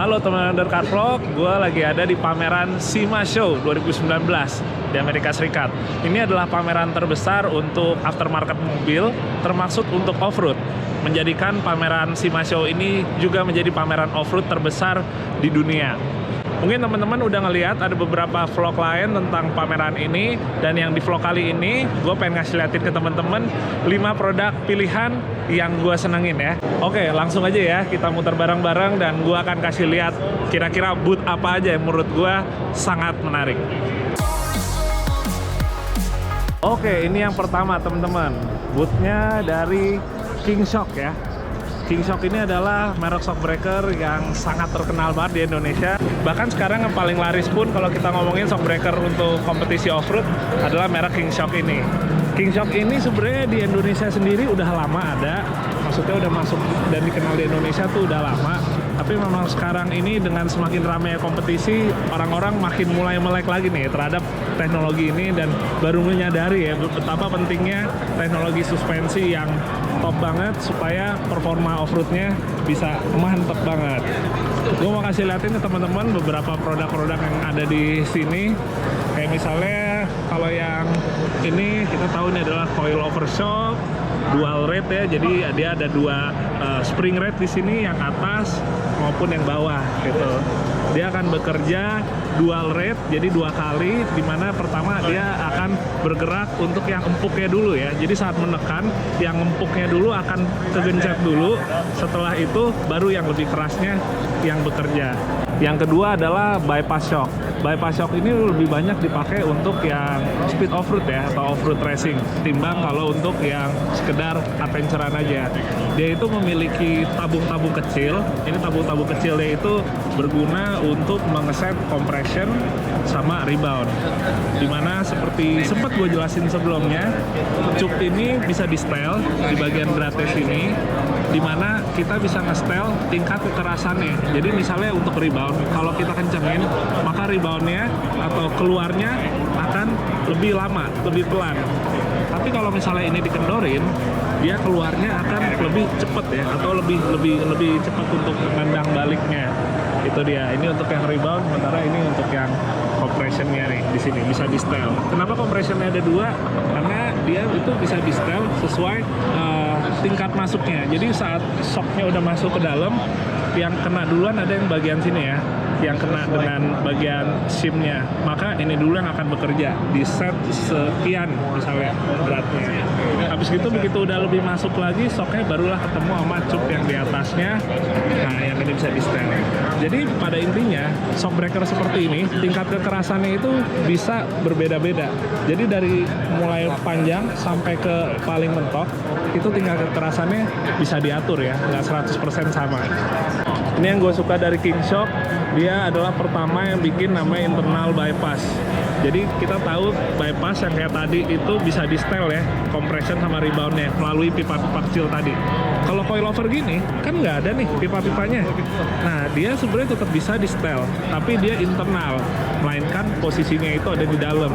Halo teman Undercar Vlog, gue lagi ada di pameran SEMA Show 2019 di Amerika Serikat. Ini adalah pameran terbesar untuk aftermarket mobil, termasuk untuk off-road. Menjadikan pameran SEMA Show ini juga menjadi pameran off-road terbesar di dunia. Mungkin teman-teman udah ngeliat ada beberapa vlog lain tentang pameran ini, dan yang di vlog kali ini gue pengen ngasih liatin ke teman-teman 5 produk pilihan yang gue senengin ya. Oke, langsung aja ya kita muter bareng-bareng dan gue akan kasih lihat kira-kira booth apa aja yang menurut gue sangat menarik. Oke, ini yang pertama teman-teman, boothnya dari KingShock ya. KingShock ini adalah merek shockbreaker yang sangat terkenal banget di Indonesia. Bahkan sekarang yang paling laris pun kalau kita ngomongin shockbreaker untuk kompetisi off-road adalah merek KingShock ini. KingShock ini sebenarnya di Indonesia sendiri udah lama ada, maksudnya udah masuk dan dikenal di Indonesia tuh udah lama. Tapi memang sekarang ini dengan semakin ramai kompetisi, orang-orang makin mulai melek lagi nih terhadap teknologi ini dan baru menyadari ya betapa pentingnya teknologi suspensi yang top banget supaya performa off-roadnya bisa mantep banget. Gue mau kasih liatin ke teman-teman beberapa produk-produk yang ada di sini. Kayak misalnya kalau yang ini kita tahu ini adalah coil over shock dual rate ya, jadi dia ada dua spring rate di sini, yang atas maupun yang bawah gitu. Dia akan bekerja dual rate, jadi 2 kali, dimana pertama dia akan bergerak untuk yang empuknya dulu ya. Jadi saat menekan, yang empuknya dulu akan kegencet dulu, setelah itu baru yang lebih kerasnya yang bekerja. Yang kedua adalah bypass shock. Bypass shock ini lebih banyak dipakai untuk yang speed off-road ya, atau off-road racing, timbang kalau untuk yang sekedar adventurean aja. Dia itu memiliki tabung-tabung kecil. Ini tabung-tabung kecilnya itu berguna untuk mengeset compression sama rebound. Dimana seperti sempat gue jelasin sebelumnya, cup ini bisa di setel di bagian gratis ini, dimana kita bisa nge-setel tingkat kekerasannya. Jadi misalnya untuk rebound, kalau kita kencengin, maka reboundnya atau keluarnya akan lebih lama, lebih pelan. Tapi kalau misalnya ini dikendorin, dia keluarnya akan lebih cepat ya, atau lebih cepat untuk nendang baliknya. Itu dia. Ini untuk yang rebound, sementara ini untuk yang compressionnya nih di sini bisa di setel. Kenapa compressionnya ada 2? Karena dia itu bisa di setel sesuai tingkat masuknya. Jadi saat shocknya udah masuk ke dalam, yang kena duluan ada yang bagian sini ya, yang kena dengan bagian shimnya, maka ini dulu yang akan bekerja di set sekian misalnya beratnya. Habis itu begitu udah lebih masuk lagi, shocknya barulah ketemu sama cup yang di atasnya. Nah, yang ini bisa di setel. Jadi pada intinya shockbreaker seperti ini tingkat kekerasannya itu bisa berbeda-beda. Jadi dari mulai panjang sampai ke paling mentok itu tingkat kekerasannya bisa diatur ya, nggak 100% sama. Ini yang gue suka dari KingShock, dia adalah pertama yang bikin namanya internal bypass. Jadi kita tahu bypass yang kayak tadi itu bisa di setel ya, compression sama reboundnya melalui pipa-pipa kecil tadi. Kalau coilover gini kan nggak ada nih pipa-pipanya. Nah, dia sebenarnya tetap bisa di setel, tapi dia internal, melainkan posisinya itu ada di dalam.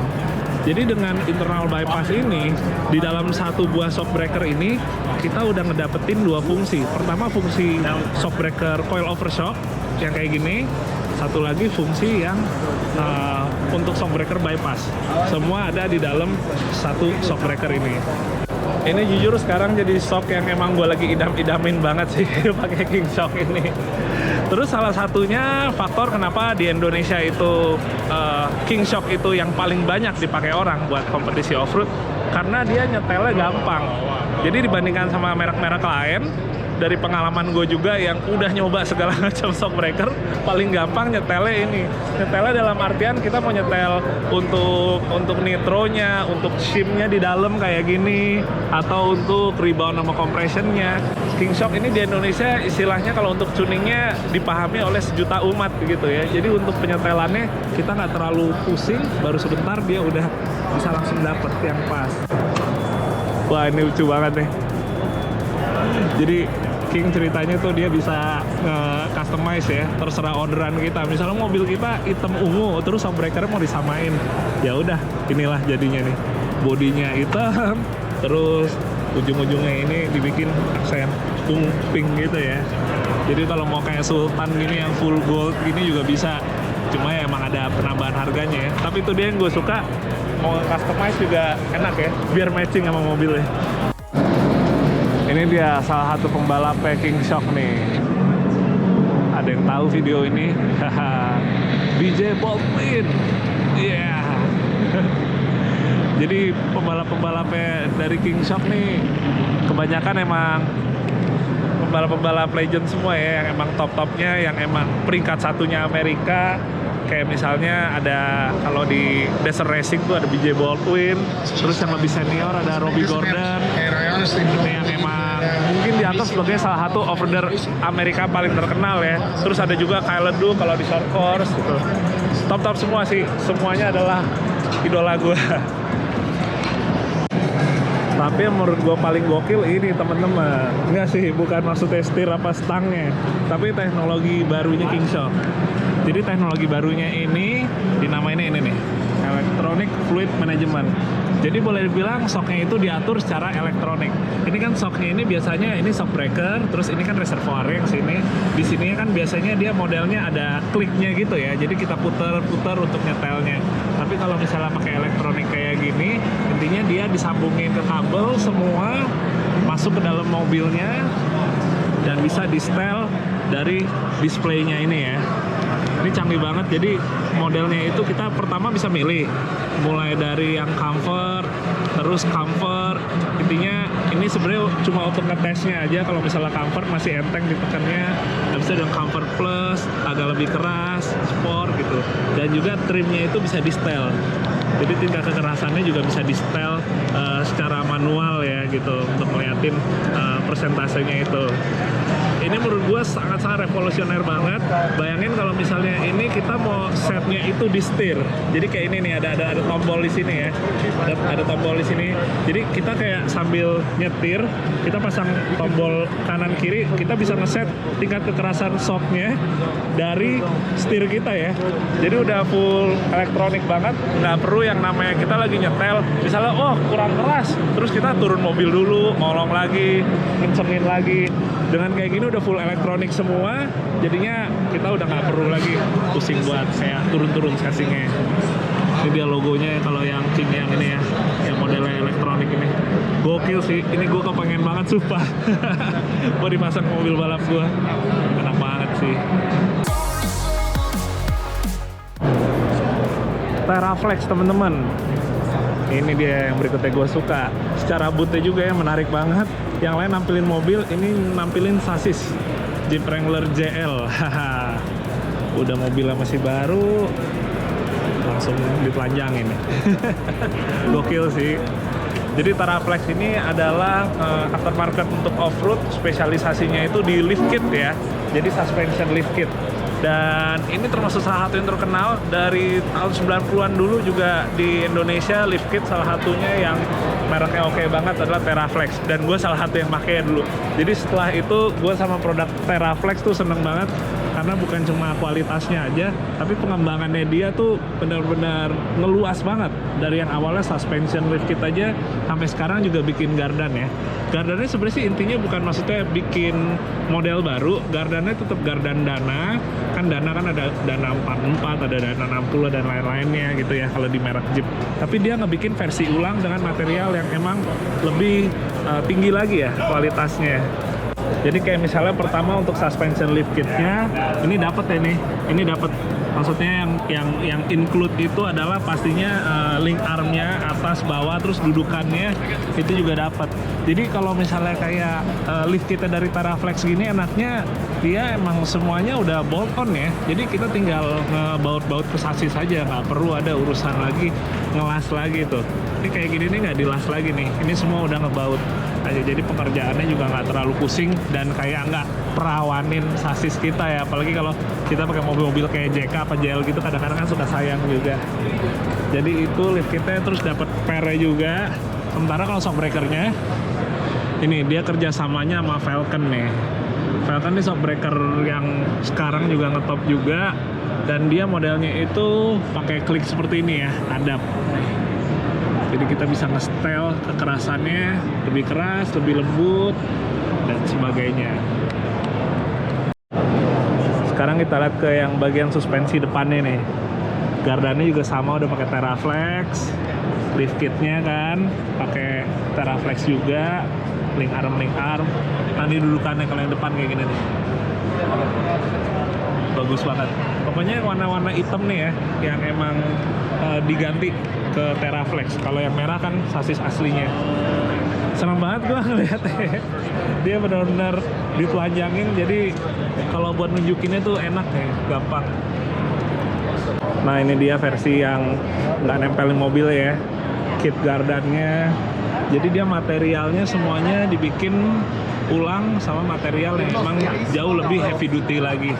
Jadi dengan internal bypass ini, di dalam satu buah shockbreaker ini, kita udah ngedapetin 2 fungsi. Pertama fungsi shockbreaker coil over shock, yang kayak gini. Satu lagi fungsi yang untuk shockbreaker bypass. Semua ada di dalam satu shockbreaker ini. Ini jujur sekarang jadi shock yang emang gue lagi idam-idamin banget sih pakai KingShock ini. Terus salah satunya faktor kenapa di Indonesia itu KingShock itu yang paling banyak dipakai orang buat kompetisi off-road, karena dia nyetelnya gampang. Jadi dibandingkan sama merek-merek lain, dari pengalaman gue juga yang udah nyoba segala macam shockbreaker, paling gampang nyetelnya ini. Nyetelnya dalam artian kita mau nyetel untuk nitronya, untuk shimnya di dalam kayak gini, atau untuk rebound sama compressionnya. KingShock ini di Indonesia istilahnya kalau untuk tuningnya dipahami oleh sejuta umat gitu ya. Jadi untuk penyetelannya kita nggak terlalu pusing, baru sebentar dia udah bisa langsung dapet yang pas. Wah, ini lucu banget nih. Jadi King ceritanya tuh dia bisa customize ya, terserah orderan kita. Misalnya mobil kita hitam ungu, terus shockbreakernya mau disamain, ya udah inilah jadinya nih. Bodinya hitam, terus ujung-ujungnya ini dibikin aksen pink gitu ya. Jadi kalau mau kayak Sultan gini yang full gold gini juga bisa, cuma ya emang ada penambahan harganya ya. Tapi itu dia yang gue suka, mau customize juga enak ya, biar matching sama mobilnya. Ini dia salah satu pembalap King Shock nih. Ada yang tahu video ini? BJ Baldwin. Iya. Yeah. Jadi pembalap-pembalapnya dari King Shock nih kebanyakan emang pembalap-pembalap legend semua ya, yang emang top-topnya, yang emang peringkat satunya Amerika. Kayak misalnya ada, kalau di Desert Racing tuh ada BJ Baldwin, terus yang lebih senior ada Robbie Gordon. Ini yang emang mungkin dianggap sebagai salah satu over-der Amerika paling terkenal ya. Terus ada juga Kyle Ledoux kalau di short course gitu. Top-top semua sih, semuanya adalah idola gue. Tapi yang menurut gue paling gokil ini teman-teman, enggak sih, bukan maksudnya setir apa stangnya, tapi teknologi barunya King Shock. Jadi teknologi barunya ini dinamainnya ini nih, Electronic Fluid Management. Jadi boleh dibilang shocknya itu diatur secara elektronik. Ini kan shocknya ini biasanya ini shock breaker, terus ini kan reservoir yang sini. Di sini kan biasanya dia modelnya ada kliknya gitu ya. Jadi kita putar-putar untuk nyetelnya. Tapi kalau misalnya pakai elektronik kayak gini, intinya dia disambungin ke kabel semua, masuk ke dalam mobilnya, dan bisa di setel dari displaynya ini ya. Ini canggih banget, jadi modelnya itu kita pertama bisa milih mulai dari yang comfort, terus comfort. Intinya ini sebenarnya cuma untuk ngetesnya aja. Kalau misalnya comfort masih enteng ditekannya, habis itu ada comfort plus, agak lebih keras, sport gitu. Dan juga trimnya itu bisa di setel, jadi tingkat kekerasannya juga bisa di setel secara manual ya gitu, untuk ngeliatin persentasenya itu. Ini menurut gue sangat-sangat revolusioner banget. Bayangin kalau misalnya ini kita mau setnya itu di setir. Jadi kayak ini nih, ada tombol di sini ya. Ada tombol di sini. Jadi kita kayak sambil nyetir, kita pasang tombol kanan kiri, kita bisa ngeset tingkat kekerasan shocknya dari setir kita ya. Jadi udah full elektronik banget. Nggak perlu yang namanya kita lagi nyetel, misalnya oh kurang keras, terus kita turun mobil dulu, ngolong lagi, kencengin lagi. Dengan kayak gini udah full elektronik semua, jadinya kita udah nggak perlu lagi pusing buat kayak turun-turun casingnya. Ini dia logonya kalau yang King yang ini ya, yang modelnya elektronik ini. Gokil sih, ini gue kepengen banget sumpah. Mau dipasang mobil balap gue, enak banget sih. Teraflex teman-teman. Ini dia yang berikutnya gue suka. Secara bootnya juga yang menarik banget. Yang lain nampilin mobil, ini nampilin sasis Jeep Wrangler JL. Udah mobilnya masih baru, langsung ditelanjangin. Gokil sih. Jadi Teraflex ini adalah aftermarket untuk off-road, spesialisasinya itu di lift kit ya. Jadi suspension lift kit. Dan ini termasuk salah satu yang terkenal dari tahun 90-an dulu juga di Indonesia. Lift kit salah satunya yang mereknya oke banget adalah Teraflex, dan gue salah satu yang pakai dulu. Jadi setelah itu gue sama produk Teraflex tuh seneng banget, karena bukan cuma kualitasnya aja, tapi pengembangannya dia tuh benar-benar ngeluas banget. Dari yang awalnya suspension lift kit aja, sampai sekarang juga bikin gardan ya. Gardannya sebenarnya sih intinya bukan maksudnya bikin model baru, gardannya tetap gardan Dana. Kan Dana kan ada Dana 44, ada Dana 60 dan lain-lainnya gitu ya kalau di merek Jeep. Tapi dia ngebikin versi ulang dengan material yang emang lebih tinggi lagi ya kualitasnya. Jadi kayak misalnya pertama untuk suspension lift kitnya ini dapat ya nih, ini dapat, maksudnya yang include itu adalah pastinya link armnya atas bawah, terus dudukannya itu juga dapat. Jadi kalau misalnya kayak lift kita dari Teraflex gini, enaknya dia emang semuanya udah bolt on ya. Jadi kita tinggal ngebaut-baut ke sasis saja, nggak perlu ada urusan lagi ngelas lagi tuh. Ini kayak gini nih nggak dilas lagi nih, ini semua udah ngebaut aja. Jadi pekerjaannya juga nggak terlalu pusing dan kayak nggak perawanin sasis kita ya. Apalagi kalau kita pakai mobil-mobil kayak JK apa JL gitu, kadang-kadang kan suka sayang juga. Jadi itu lift kitnya, terus dapat pernya juga. Sementara kalau shockbreakernya ini dia kerjasamanya sama Falcon nih. Falcon ini shockbreaker yang sekarang juga ngetop juga, dan dia modelnya itu pakai klik seperti ini ya, adap. Jadi kita bisa nge-setel kekerasannya lebih keras, lebih lembut, dan sebagainya. Sekarang kita lihat ke yang bagian suspensi depannya nih. Gardannya juga sama, udah pakai Teraflex. Lift kitnya kan pakai Teraflex juga, link arm. Nah ini dudukannya kalau yang depan kayak gini nih, bagus banget. Pokoknya warna-warna hitam nih ya, yang emang diganti ke Teraflex. Kalau yang merah kan sasis aslinya. Senang banget gua ngeliatnya. Dia benar-benar ditelanjangin, jadi kalau buat nunjukinnya tuh enak ya, gampang. Nah ini dia versi yang nggak nempelin mobil ya, kit gardannya. Jadi dia materialnya semuanya dibikin ulang sama material yang emang jauh lebih heavy duty lagi.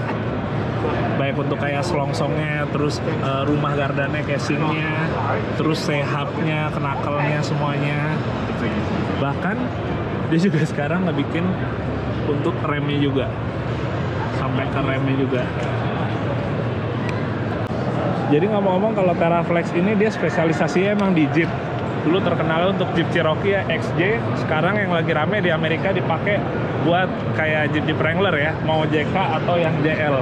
Baik untuk kayak selongsongnya, terus rumah gardannya, casingnya, terus sehapnya, knuckle-nya semuanya. Bahkan dia juga sekarang ngebikin untuk remnya juga, sampai ke remnya juga. Jadi ngomong-ngomong, kalau Teraflex ini dia spesialisasinya emang di Jeep. Dulu terkenal untuk Jeep Cherokee ya, XJ. Sekarang yang lagi rame di Amerika dipakai buat kayak Jeep Wrangler ya, mau JK atau yang JL.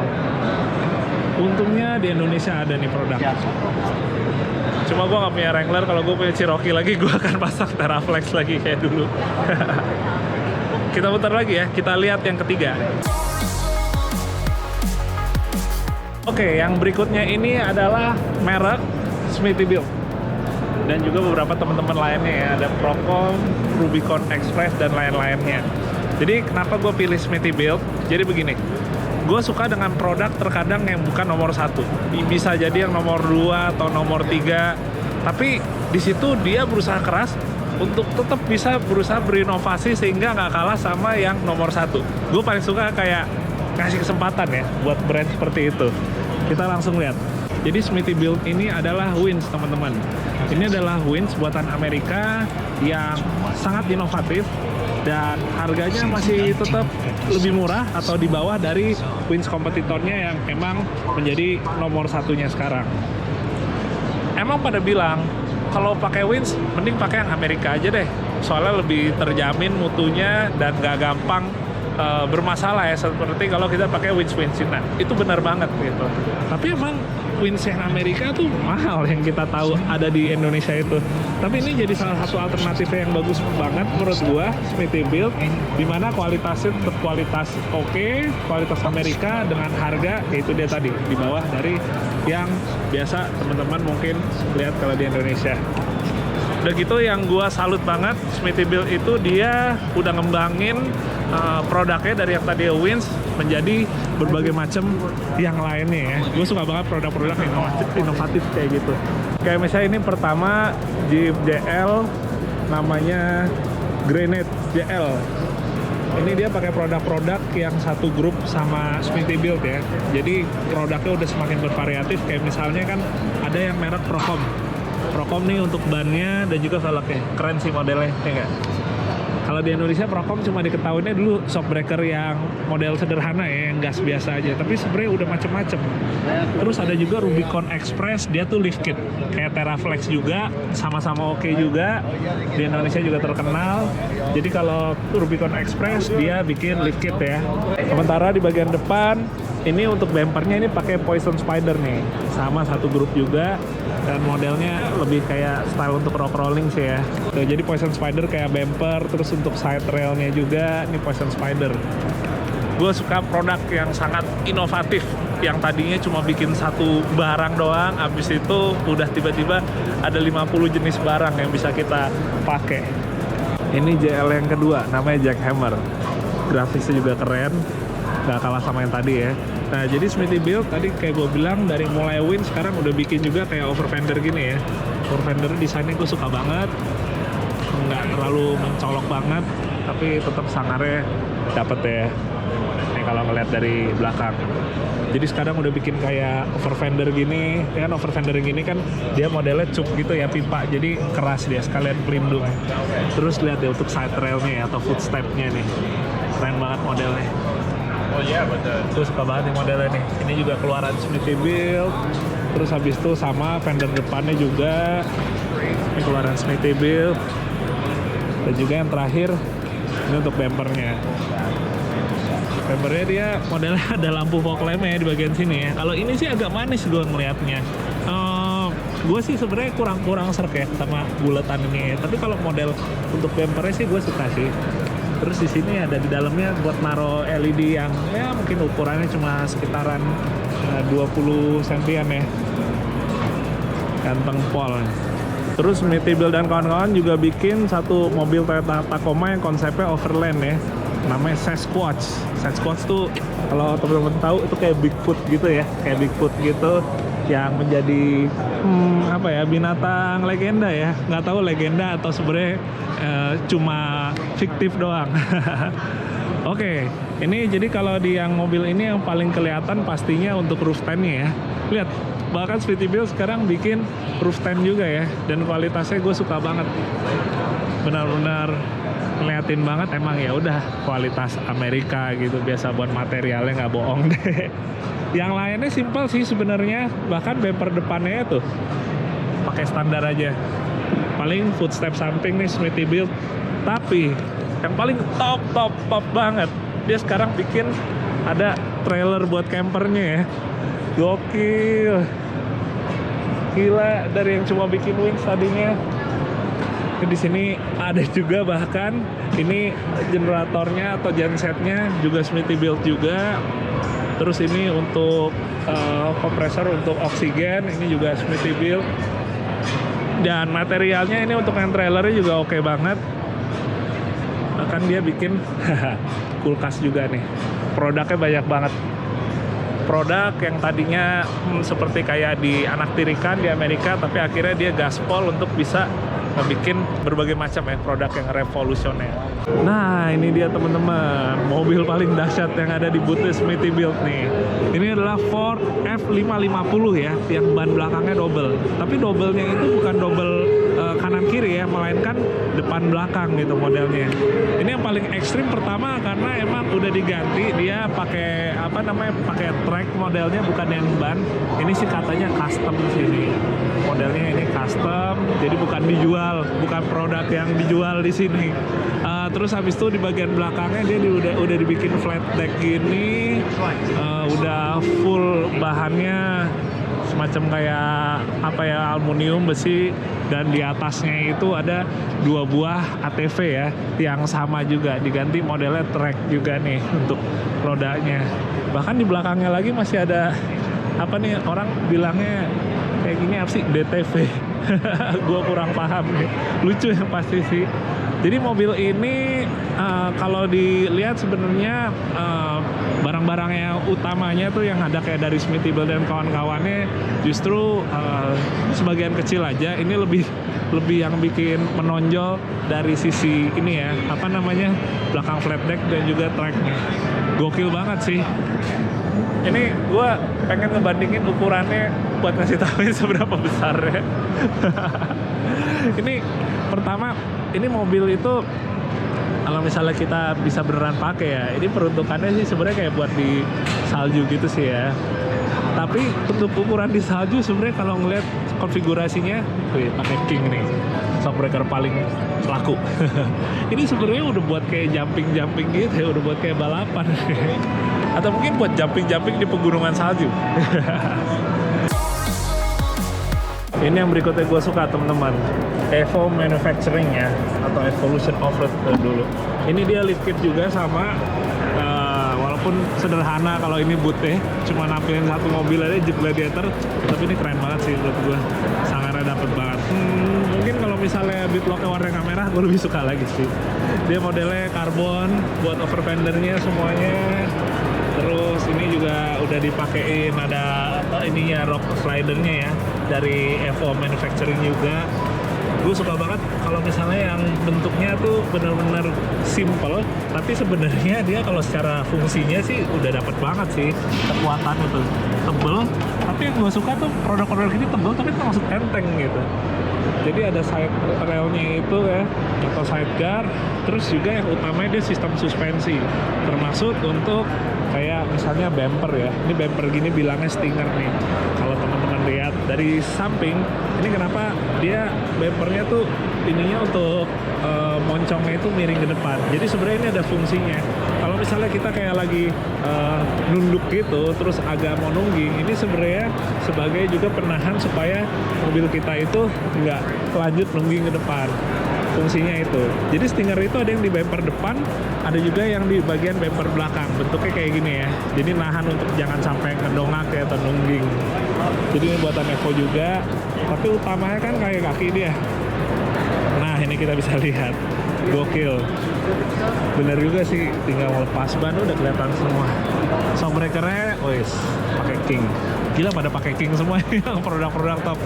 Untungnya di Indonesia ada nih produk. Cuma gue nggak punya Wrangler, kalau gue punya Cherokee lagi, gue akan pasang Teraflex lagi kayak dulu. Kita putar lagi ya, kita lihat yang ketiga. Oke, yang berikutnya ini adalah merek Smithybilt. Dan juga beberapa teman-teman lainnya ya, ada Procom, Rubicon Express, dan lain-lainnya. Jadi kenapa gue pilih Smithybilt? Jadi begini, gue suka dengan produk terkadang yang bukan nomor 1. Bisa jadi yang nomor 2 atau nomor 3. Tapi di situ dia berusaha keras untuk tetap bisa berusaha berinovasi sehingga nggak kalah sama yang nomor 1. Gue paling suka kayak ngasih kesempatan ya buat brand seperti itu. Kita langsung lihat. Jadi Smithybilt ini adalah Winch, teman-teman. Ini adalah Winch buatan Amerika yang sangat inovatif dan harganya masih tetap lebih murah atau di bawah dari winch kompetitornya yang emang menjadi nomor 1-nya sekarang. Emang pada bilang kalau pakai winch mending pakai yang Amerika aja deh, soalnya lebih terjamin mutunya dan gak gampang bermasalah ya, seperti kalau kita pakai winch Cina. Itu benar banget gitu. Tapi emang winch yang Amerika tuh mahal, yang kita tahu ada di Indonesia itu. Tapi ini jadi salah satu alternatif yang bagus banget menurut gua, Smithybilt, dimana kualitasnya tetap kualitas oke, kualitas Amerika dengan harga yaitu dia tadi di bawah dari yang biasa teman-teman mungkin lihat kalau di Indonesia. Udah gitu yang gua salut banget, Smithybilt itu dia udah ngembangin produknya dari yang tadi winch menjadi berbagai macam yang lainnya ya. Gue suka banget produk-produk inovatif kayak gitu. Kayak misalnya ini pertama Jeep JL namanya Grenade JL. Ini dia pakai produk-produk yang satu grup sama Smithybilt ya. Jadi produknya udah semakin bervariatif. Kayak misalnya kan ada yang merek Procom. Procom nih untuk bannya dan juga velgnya. Keren sih modelnya, ya nggak? Kalau di Indonesia Procom cuma diketahuinya dulu shockbreaker yang model sederhana ya, yang gas biasa aja. Tapi sebenarnya udah macem-macem. Terus ada juga Rubicon Express, dia tuh lift kit. Kayak Teraflex juga, sama-sama oke juga. Di Indonesia juga terkenal. Jadi kalau Rubicon Express, dia bikin lift kit ya. Sementara di bagian depan, ini untuk bumpernya ini pakai Poison Spider nih. Sama satu grup juga. Dan modelnya lebih kayak style untuk rock rolling sih ya. Tuh, jadi Poison Spider kayak bumper, terus untuk side railnya juga ini Poison Spider. Gue suka produk yang sangat inovatif, yang tadinya cuma bikin satu barang doang, abis itu udah tiba-tiba ada 50 jenis barang yang bisa kita pakai. Ini JL yang kedua, namanya Jackhammer. Grafisnya juga keren, gak kalah sama yang tadi ya. Nah, jadi Smithybilt tadi kayak gue bilang dari mulai winch sekarang udah bikin juga kayak over fender gini ya. Over fender desainnya gue suka banget, nggak terlalu mencolok banget, tapi tetap sangarnya dapet ya. Nih kalau ngeliat dari belakang. Jadi sekarang udah bikin kayak over fender gini, ya kan over fender gini kan dia modelnya cup gitu ya, pipa, jadi keras dia sekalian pelindung. Terus lihat deh untuk side railnya ya, atau footstepnya nih, keren banget modelnya. Oh iya betul. Gue suka banget nih modelnya nih. Ini juga keluaran Smithybilt. Terus habis itu sama fender depannya juga Ini keluaran Smithybilt. Dan juga yang terakhir ini untuk bumpernya. Bumpernya dia modelnya ada lampu fog lamp-nya di bagian sini ya. Kalau ini sih agak manis gue ngeliatnya. Gue sih sebenarnya kurang serk ya sama buletan ini. Tapi kalau model untuk bumpernya sih gue suka sih. Terus di sini ada di dalamnya buat naro LED yang ya mungkin ukurannya cuma sekitaran 20 cm ya. Ganteng pol. Terus Smithybilt dan kawan-kawan juga bikin satu mobil Toyota Tacoma yang konsepnya overland ya. Namanya Sasquatch. Sasquatch tuh kalau teman-teman tahu itu kayak Bigfoot gitu ya, kayak Bigfoot gitu yang menjadi apa ya, binatang legenda ya. Nggak tahu legenda atau sebenarnya cuma fiktif doang. Oke, ini jadi kalau di yang mobil ini yang paling kelihatan pastinya untuk roof stand-nya ya. Lihat, bahkan Smithybilt sekarang bikin roof stand juga ya, dan kualitasnya gue suka banget. Benar-benar ngeliatin banget, emang ya udah kualitas Amerika gitu, biasa buat materialnya, nggak bohong deh. Yang lainnya simpel sih sebenarnya, bahkan bumper depannya tuh pakai standar aja. Paling footstep samping nih Smithybilt, tapi yang paling top banget, dia sekarang bikin ada trailer buat campernya ya. Gokil, gila, dari yang cuma bikin wings tadinya. Di sini ada juga bahkan ini generatornya atau gensetnya juga Smithybilt juga. Terus ini untuk kompresor untuk oksigen, ini juga Smithybilt. Dan materialnya ini untuk yang trailernya juga oke banget. Bahkan dia bikin kulkas juga nih. Produknya banyak banget. Produk yang tadinya seperti kayak di anak tirikan di Amerika, tapi akhirnya dia gaspol untuk bisa bikin berbagai macam ya produk yang revolusioner. Nah, ini dia teman-teman, mobil paling dahsyat yang ada di booth Smithybilt nih. Ini adalah Ford F550 ya, yang ban belakangnya double. Tapi double-nya itu bukan double kanan kiri ya, melainkan depan belakang gitu modelnya. Ini yang paling ekstrim pertama karena emang udah diganti, dia pakai apa namanya, pakai track modelnya, bukan yang ban. Ini sih katanya custom sini. Modelnya ini custom, jadi bukan dijual, bukan produk yang dijual di sini. Terus habis itu di bagian belakangnya dia udah dibikin flat deck gini, udah full bahannya semacam kayak apa ya, aluminium besi, dan di atasnya itu ada 2 buah ATV ya yang sama juga, diganti modelnya track juga nih untuk rodanya. Bahkan di belakangnya lagi masih ada apa nih, orang bilangnya kayak gini apa sih, DTV. Gue kurang paham nih, lucu ya pasti sih. Jadi mobil ini kalau dilihat sebenarnya barang-barang yang utamanya tuh yang ada kayak dari Smithybilt dan kawan-kawannya justru sebagian kecil aja. Ini lebih yang bikin menonjol dari sisi ini ya, apa namanya, belakang flat deck dan juga tracknya. Gokil banget sih. Ini gue pengen ngebandingin ukurannya buat ngasih tahu seberapa besarnya. Ini pertama, ini mobil itu kalau misalnya kita bisa beneran pakai ya, ini peruntukannya sih sebenarnya kayak buat di salju gitu sih ya. Tapi untuk ukuran di salju sebenarnya kalau ngeliat konfigurasinya, wih, pakai King nih, shockbreaker paling laku. Ini sebenarnya udah buat kayak jumping gitu ya, udah buat kayak balapan. Atau mungkin buat jumping di pegunungan salju. Ini yang berikutnya gue suka teman-teman, Evo Manufacturing ya, atau Evolution Offroad dulu. Ini dia lift kit juga sama, walaupun sederhana kalau ini bootnya, cuma nampilin satu mobil aja, Jeep Gladiator, tapi ini keren banget sih menurut gue, sangarnya dapet banget. Mungkin kalau misalnya bitlocknya warna merah, gue lebih suka lagi sih. Dia modelnya karbon, buat over fendernya semuanya. Terus ini juga udah dipakein ada ininya, rock slidernya ya, dari Evo Manufacturing juga. Gue suka banget kalau misalnya yang bentuknya tuh bener-bener simple, tapi sebenarnya dia kalau secara fungsinya sih udah dapet banget sih kekuatannya tuh. Tebel, tapi yang gue suka tuh produk-produk ini tebel tapi termasuk enteng gitu. Jadi ada side railnya itu ya, atau sidecar. Terus juga yang utamanya dia sistem suspensi, termasuk untuk kayak misalnya bumper ya. Ini bumper gini bilangnya Stinger nih. Kalau teman-teman lihat dari samping ini kenapa dia bumpernya tuh ininya untuk moncongnya itu miring ke depan. Jadi sebenarnya ini ada fungsinya. Kalau misalnya kita kayak lagi nunduk gitu, terus agak mau nungging, ini sebenarnya sebagai juga penahan supaya mobil kita itu nggak lanjut nungging ke depan. Fungsinya itu. Jadi stinger itu ada yang di bumper depan, ada juga yang di bagian bumper belakang. Bentuknya kayak gini ya. Jadi nahan untuk jangan sampai ngedongak ya atau nungging. Jadi ini buatan Evo juga, tapi utamanya kan kayak kaki dia. Nah, ini kita bisa lihat. Gokil. Bener juga sih, tinggal lepas ban udah kelihatan semua. Shock breaker-nya, wis, pakai King. Gila pada pakai King semua yang produk-produk top.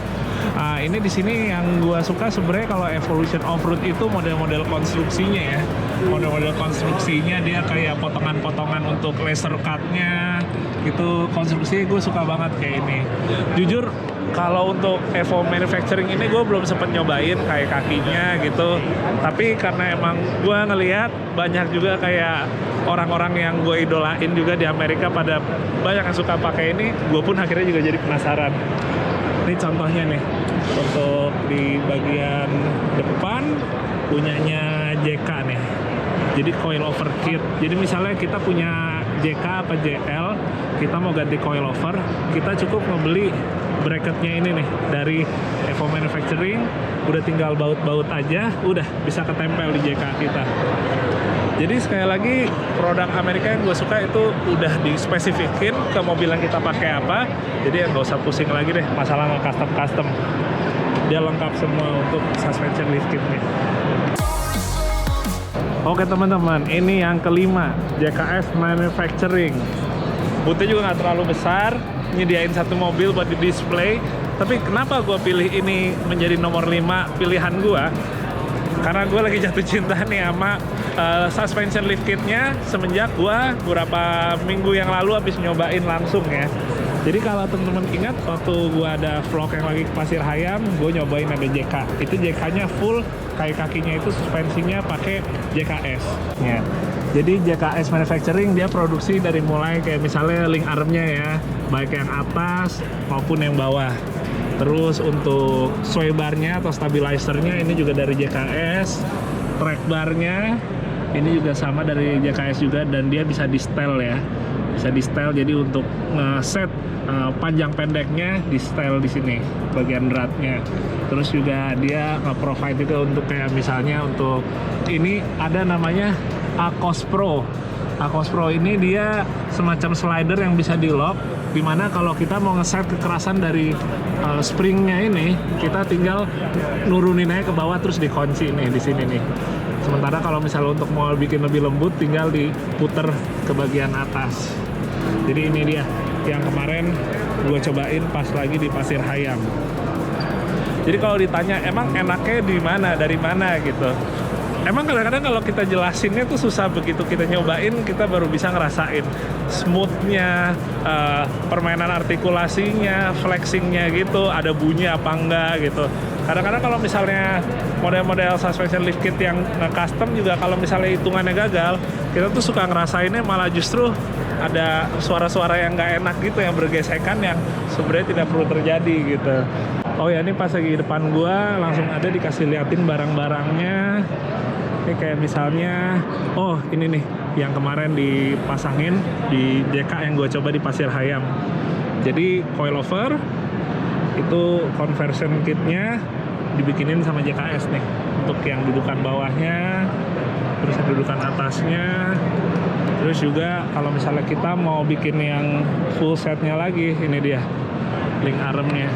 Nah, ini di sini yang gua suka sebenarnya kalau Evolution Offroad itu model-model konstruksinya ya. Model-model konstruksinya dia kayak potongan-potongan untuk laser cut-nya. Itu konstruksinya gue suka banget kayak ini. Jujur kalau untuk Evo manufacturing ini gue belum sempat nyobain kayak kakinya gitu. Tapi karena emang gue ngelihat banyak juga kayak orang-orang yang gue idolain juga di Amerika pada banyak yang suka pakai ini, gue pun akhirnya juga jadi penasaran. Ini contohnya nih, untuk di bagian depan punyanya JK nih. Jadi coil over kit. Jadi misalnya kita punya JK apa JL, kita mau ganti coil over, kita cukup ngebeli bracketnya ini nih dari Evo Manufacturing, udah tinggal baut-baut aja, udah bisa ketempel di JK kita. Jadi sekali lagi produk Amerika yang gue suka itu udah dispesifikin ke mobil yang kita pakai apa, jadi ya nggak usah pusing lagi deh masalah nge-custom. Dia lengkap semua untuk suspension lift kitnya. Oke teman-teman, ini yang kelima, JKS Manufacturing. Bootnya juga nggak terlalu besar, nyediain satu mobil buat di display. Tapi kenapa gue pilih ini menjadi nomor 5 pilihan gue? Karena gue lagi jatuh cinta nih sama suspension lift kitnya semenjak gue beberapa minggu yang lalu habis nyobain langsung ya. Jadi kalau teman-teman ingat waktu gue ada vlog yang lagi ke Pasir Hayam, gue nyobain ada JK. Itu JK-nya full, kayak kakinya itu suspensinya pakai JKS. Ya. Jadi JKS Manufacturing dia produksi dari mulai kayak misalnya link armnya ya, baik yang atas maupun yang bawah. Terus untuk sway barnya atau stabilizernya ini juga dari JKS. Track barnya ini juga sama dari JKS juga, dan dia bisa di style ya. Bisa di style, jadi untuk nge-set panjang pendeknya di style di sini bagian dratnya. Terus juga dia nge-provide itu untuk kayak misalnya untuk ini ada namanya Akos Pro. Akos Pro ini dia semacam slider yang bisa di lock, dimana kalau kita mau nge-set kekerasan dari springnya ini, kita tinggal nurunin aja ke bawah terus dikunci nih di sini nih. Sementara kalau misalnya untuk mau bikin lebih lembut, tinggal diputer ke bagian atas. Jadi ini dia yang kemarin gue cobain pas lagi di Pasir Hayam. Jadi kalau ditanya emang enaknya di mana, dari mana gitu, emang kadang-kadang kalau kita jelasinnya tuh susah, begitu kita nyobain kita baru bisa ngerasain smoothnya, permainan artikulasinya, flexingnya gitu, ada bunyi apa enggak gitu. Kadang-kadang kalau misalnya model-model suspension lift kit yang nge-custom juga kalau misalnya hitungannya gagal, kita tuh suka ngerasainnya malah justru ada suara-suara yang nggak enak gitu, yang bergesekan yang sebenarnya tidak perlu terjadi gitu. Oh ya, ini pas lagi depan gua langsung ada dikasih liatin barang-barangnya. Ini kayak misalnya, oh ini nih yang kemarin dipasangin di JK yang gue coba di Pasir Hayam. Jadi coilover itu conversion kitnya dibikinin sama JKS nih, untuk yang dudukan bawahnya, terus yang dudukan atasnya. Terus juga kalau misalnya kita mau bikin yang full setnya lagi, ini dia link armnya.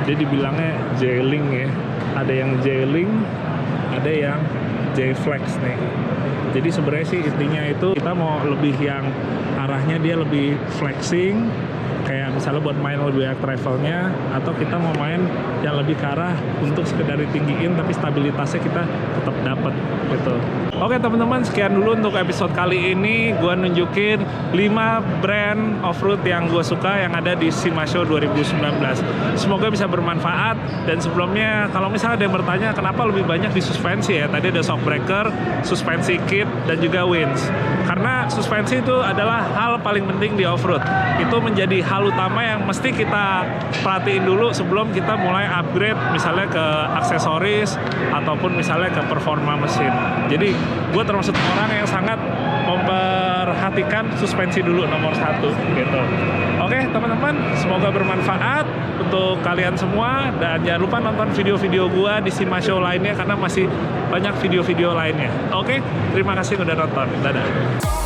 Dia dibilangnya J-Link ya. Ada yang J-Link, ada yang J-Flex nih. Jadi sebenarnya sih intinya itu kita mau lebih yang arahnya dia lebih flexing, kayak misalnya buat main lebih banyak travelnya, atau kita mau main yang lebih ke arah untuk sekedar ditinggiin tapi stabilitasnya kita tetap dapat gitu. Oke teman-teman, sekian dulu untuk episode kali ini. Gue nunjukin 5 brand off-road yang gue suka yang ada di SEMA Show 2019. Semoga bisa bermanfaat. Dan sebelumnya kalau misalnya ada yang bertanya kenapa lebih banyak di suspensi ya, tadi ada shock breaker, suspensi kit, dan juga winch. Karena suspensi itu adalah hal paling penting di off-road. Itu menjadi hal utama yang mesti kita perhatiin dulu sebelum kita mulai upgrade misalnya ke aksesoris ataupun misalnya ke performa mesin. Jadi gue termasuk orang yang sangat memperhatikan suspensi dulu nomor 1 gitu. Oke teman-teman, semoga bermanfaat untuk kalian semua, dan jangan lupa nonton video-video gue di SEMA Show lainnya karena masih banyak video-video lainnya. Oke, terima kasih udah nonton. Dadah.